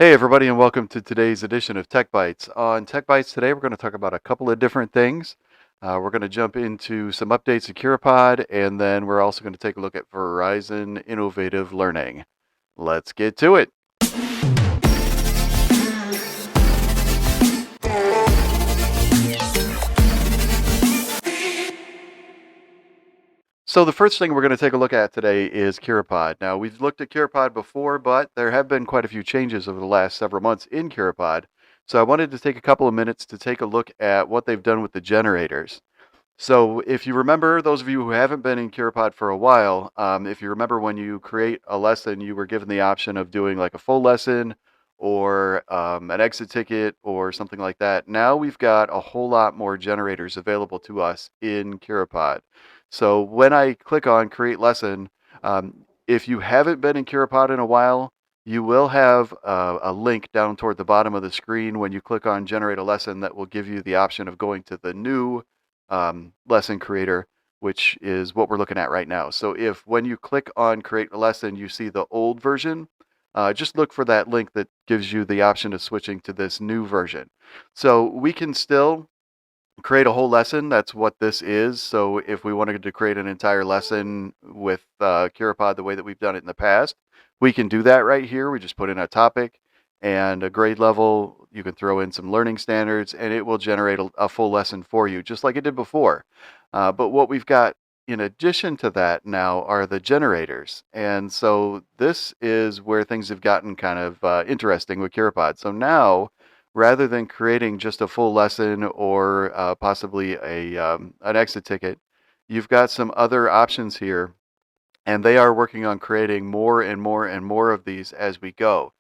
Hey everybody, and welcome to today's edition of Tech Bytes. On Tech Bytes today, we're going to talk about a couple of different things. We're going to jump into some updates to Curipod, and then we're also going to take a look at Verizon Innovative Learning. Let's get to it. So the first thing we're going to take a look at today is Curipod. Now, we've looked at Curipod before, but there have been quite a few changes over the last several months in Curipod. So I wanted to take a couple of minutes to take a look at what they've done with the generators. So if you remember, those of you who haven't been in Curipod for a while, if you remember when you create a lesson, you were given the option of doing like a full lesson or an exit ticket or something like that. Now we've got a whole lot more generators available to us in Curipod. So when I click on create lesson, if you haven't been in Curipod in a while, you will have a link down toward the bottom of the screen when you click on generate a lesson that will give you the option of going to the new lesson creator, which is what we're looking at right now. So if when you click on create a lesson, you see the old version, just look for that link that gives you the option of switching to this new version. So we can still create a whole lesson. That's what this is. So if we wanted to create an entire lesson with Curipod the way that we've done it in the past, we can do that right here. We just put in a topic and a grade level. You can throw in some learning standards and it will generate a full lesson for you, just like it did before. But what we've got in addition to that now are the generators. And so this is where things have gotten kind of interesting with Curipod. So now, rather than creating just a full lesson or possibly an exit ticket, you've got some other options here, and they are working on creating more and more and more of these as we go.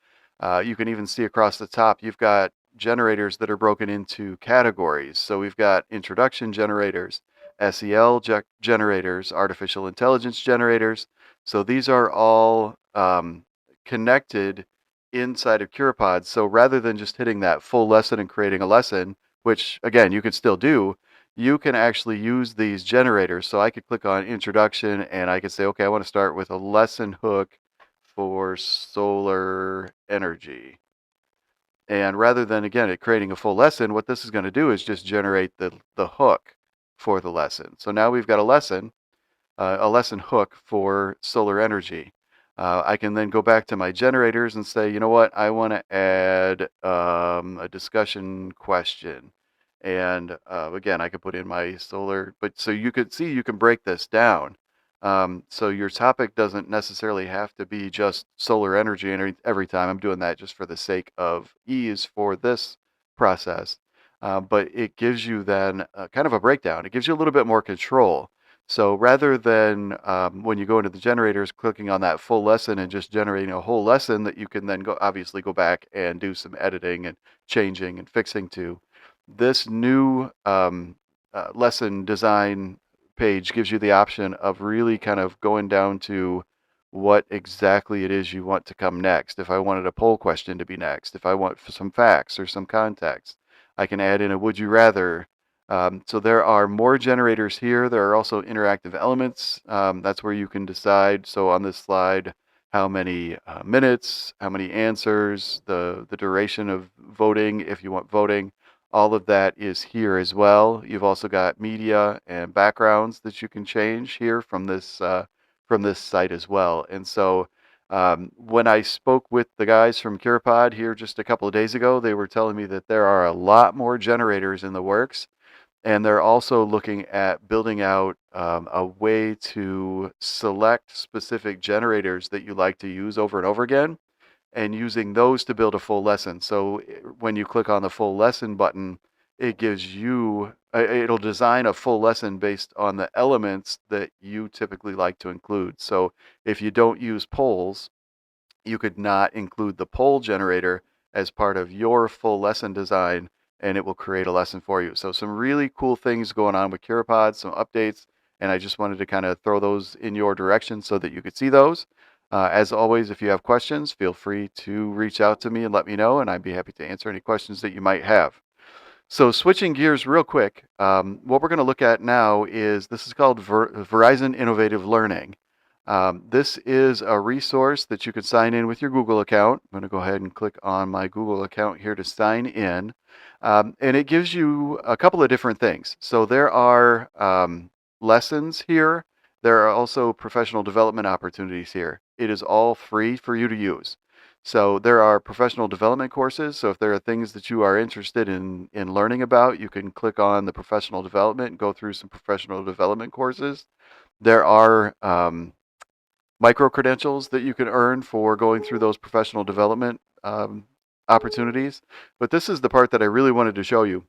You can even see across the top, you've got generators that are broken into categories. So we've got introduction generators, SEL generators, artificial intelligence generators. So these are all connected inside of Curipod. So rather than just hitting that full lesson and creating a lesson, which again, you could still do, you can actually use these generators. So I could click on introduction and I could say, okay, I want to start with a lesson hook for solar energy. And rather than, again, it creating a full lesson, what this is going to do is just generate the hook for the lesson. So now we've got a lesson hook for solar energy. I can then go back to my generators and say, you know what, I want to add a discussion question. And again, I could put in my solar, but so you could see you can break this down. So your topic doesn't necessarily have to be just solar energy every time. I'm doing that just for the sake of ease for this process. But it gives you then kind of a breakdown. It gives you a little bit more control. So rather than when you go into the generators, clicking on that full lesson and just generating a whole lesson that you can then obviously go back and do some editing and changing and fixing to, this new lesson design page gives you the option of really kind of going down to what exactly it is you want to come next. If I wanted a poll question to be next, if I want some facts or some context, I can add in a would you rather. So there are more generators here. There are also interactive elements. That's where you can decide. So on this slide, how many minutes, how many answers, the duration of voting, if you want voting. All of that is here as well. You've also got media and backgrounds that you can change here from this site as well. And so when I spoke with the guys from Curipod here just a couple of days ago, they were telling me that there are a lot more generators in the works, and they're also looking at building out a way to select specific generators that you like to use over and over again, and using those to build a full lesson. So when you click on the full lesson button, it gives you, it'll design a full lesson based on the elements that you typically like to include. So if you don't use polls, you could not include the poll generator as part of your full lesson design, and it will create a lesson for you. So some really cool things going on with Curipod, some updates, and I just wanted to kind of throw those in your direction so that you could see those. As always, if you have questions, feel free to reach out to me and let me know, and I'd be happy to answer any questions that you might have. So switching gears real quick, what we're going to look at now is this is called Verizon Innovative Learning. This is a resource that you could sign in with your Google account. I'm going to go ahead and click on my Google account here to sign in. And it gives you a couple of different things. So there are lessons here. There are also professional development opportunities here. It is all free for you to use. So there are professional development courses. So if there are things that you are interested in learning about, you can click on the professional development and go through some professional development courses. There are micro credentials that you can earn for going through those professional development opportunities. But this is the part that I really wanted to show you.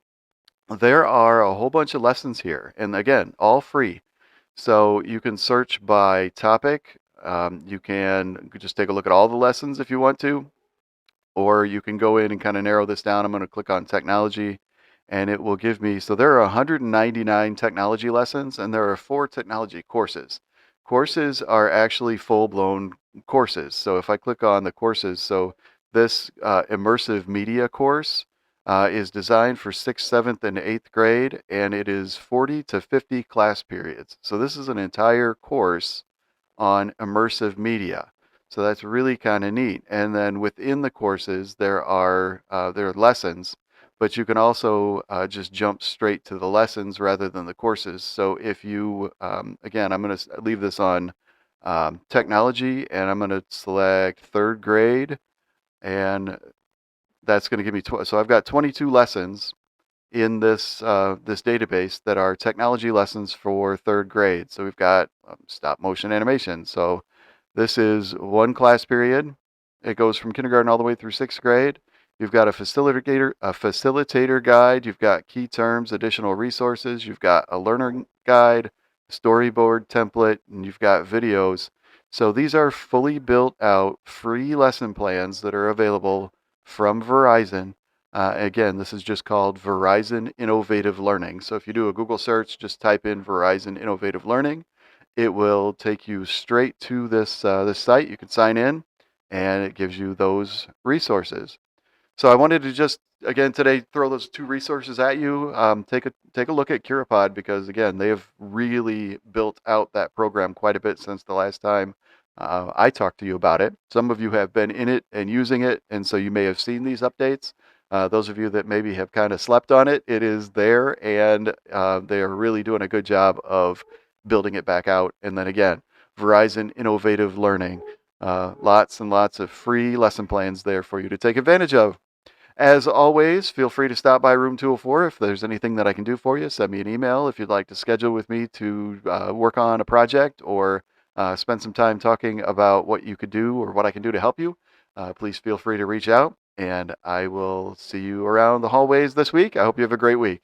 There are a whole bunch of lessons here, and again, all free. So you can search by topic. You can just take a look at all the lessons if you want to, or you can go in and kind of narrow this down. I'm going to click on technology, and it will give me, so there are 199 technology lessons, and there are 4 technology courses. Courses are actually full-blown courses. So if I click on the courses, so this immersive media course is designed for 6th, 7th, and 8th grade, and it is 40 to 50 class periods. So this is an entire course on immersive media. So that's really kind of neat. And then within the courses, there are lessons, but you can also just jump straight to the lessons rather than the courses. So if you, again, I'm going to leave this on technology, and I'm going to select 3rd grade, and that's going to give me, so I've got 22 lessons in this this database that are technology lessons for 3rd grade. So we've got stop motion animation. So this is one class period. It goes from kindergarten all the way through 6th grade. You've got a facilitator guide. You've got key terms, additional resources. You've got a learner guide, storyboard template, and you've got videos. So these are fully built out free lesson plans that are available from Verizon. Again, this is just called Verizon Innovative Learning. So if you do a Google search, just type in Verizon Innovative Learning. It will take you straight to this site. You can sign in, and it gives you those resources. So I wanted to just again today throw those 2 resources at you. Take a look at Curipod, because again they have really built out that program quite a bit since the last time I talked to you about it. Some of you have been in it and using it, and so you may have seen these updates. Those of you that maybe have kind of slept on it, it is there, and they are really doing a good job of building it back out. And then again, Verizon Innovative Learning. Lots and lots of free lesson plans there for you to take advantage of. As always, feel free to stop by Room 204 if there's anything that I can do for you. Send me an email if you'd like to schedule with me to work on a project, or spend some time talking about what you could do or what I can do to help you. Please feel free to reach out, and I will see you around the hallways this week. I hope you have a great week.